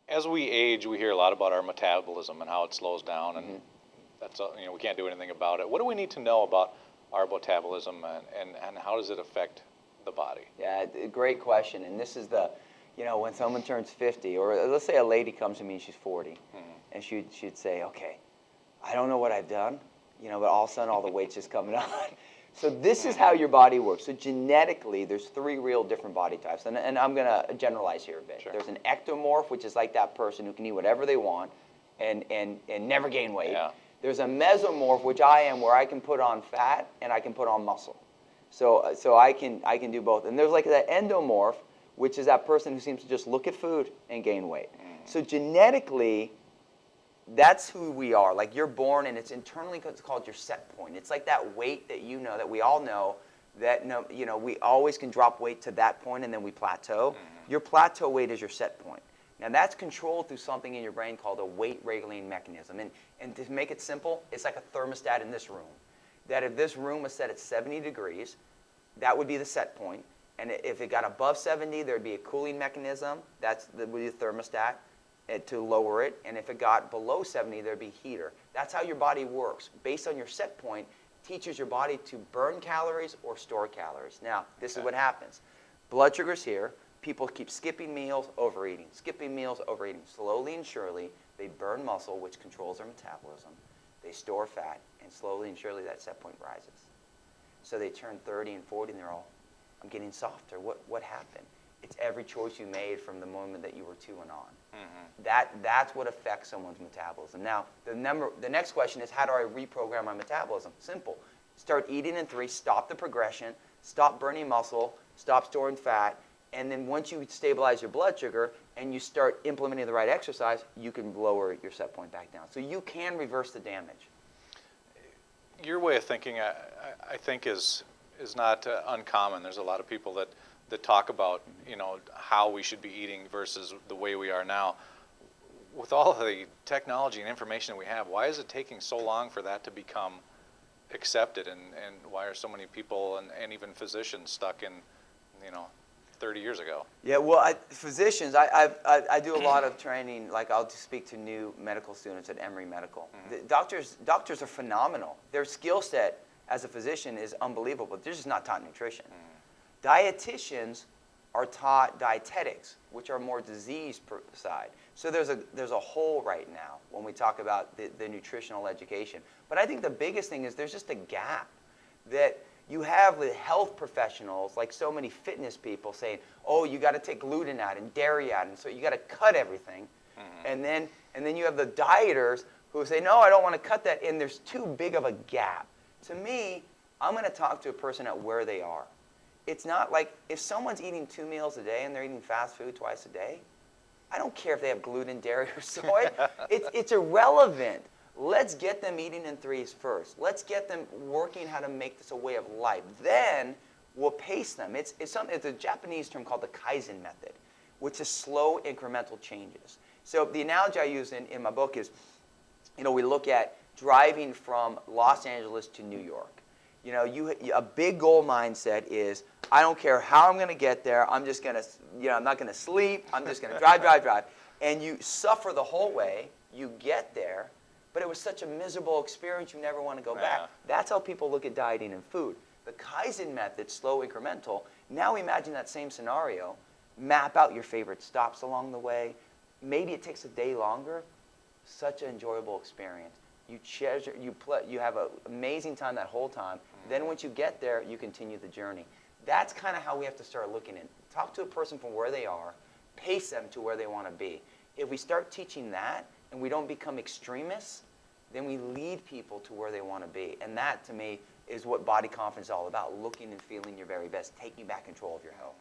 As we age, we hear a lot about our metabolism and how it slows down, and that's we can't do anything about it. What do we need to know about our metabolism, and how does it affect the body? Yeah, great question. And this is when someone turns 50, or let's say a lady comes to me and she's 40, and she'd say, okay, I don't know what I've done, but all of a sudden all the weight's just coming on. So this is how your body works. So genetically, there's 3 real different body types. And I'm going to generalize here a bit. Sure. There's an ectomorph, which is like that person who can eat whatever they want and never gain weight. Yeah. There's a mesomorph, which I am, where I can put on fat and I can put on muscle. So I can do both. And there's like that endomorph, which is that person who seems to just look at food and gain weight. So genetically, that's who we are. Like, you're born, and it's internally called your set point. It's like that weight that that we all know, that we always can drop weight to that point and then we plateau. Your plateau weight is your set point. Now that's controlled through something in your brain called a weight regulating mechanism. And to make it simple, it's like a thermostat in this room. That if this room was set at 70 degrees, that would be the set point. And if it got above 70, there'd be a cooling mechanism. That would be the thermostat to lower it. And if it got below 70, there'd be a heater. That's how your body works. Based on your set point, teaches your body to burn calories or store calories. Now, this is what happens. Blood sugar's here. People keep skipping meals, overeating. Skipping meals, overeating. Slowly and surely, they burn muscle, which controls their metabolism. They store fat, and slowly and surely that set point rises. So they turn 30 and 40, and they're all, I'm getting softer. What happened? It's every choice you made from the moment that you were 2 and on. That's what affects someone's metabolism. Now, the next question is, how do I reprogram my metabolism? Simple. Start eating in 3, stop the progression, stop burning muscle, stop storing fat, and then once you stabilize your blood sugar and you start implementing the right exercise, you can lower your set point back down. So you can reverse the damage. Your way of thinking, I think, is not uncommon. There's a lot of people that talk about how we should be eating versus the way we are now. With all of the technology and information that we have, why is it taking so long for that to become accepted, and why are so many people and even physicians stuck in 30 years ago? Yeah, well, physicians, I do a lot of training. Like, I'll speak to new medical students at Emory Medical. The doctors are phenomenal. Their skill set as a physician is unbelievable. They're just not taught nutrition. Dietitians are taught dietetics, which are more disease side. So there's a hole right now when we talk about the nutritional education. But I think the biggest thing is there's just a gap that you have with health professionals, like so many fitness people, saying, oh, you got to take gluten out and dairy out, and so you got to cut everything. And then you have the dieters who say, no, I don't want to cut that, and there's too big of a gap. To me, I'm going to talk to a person at where they are. It's not like, if someone's eating 2 meals a day and they're eating fast food twice a day, I don't care if they have gluten, dairy, or soy. It's irrelevant. Let's get them eating in 3s first. Let's get them working how to make this a way of life. Then we'll pace them. It's a Japanese term called the Kaizen method, which is slow incremental changes. So the analogy I use in my book is, we look at driving from Los Angeles to New York. A big goal mindset is, I don't care how I'm going to get there. I'm just going to, I'm not going to sleep. I'm just going to drive. And you suffer the whole way. You get there. But it was such a miserable experience, you never want to go back. That's how people look at dieting and food. The Kaizen method, slow incremental, now imagine that same scenario. Map out your favorite stops along the way. Maybe it takes a day longer. Such an enjoyable experience. You treasure, you have an amazing time that whole time. Then once you get there, you continue the journey. That's kind of how we have to start looking at it. Talk to a person from where they are, pace them to where they want to be. If we start teaching that, and we don't become extremists, then we lead people to where they want to be. And that, to me, is what body confidence is all about, looking and feeling your very best, taking back control of your health.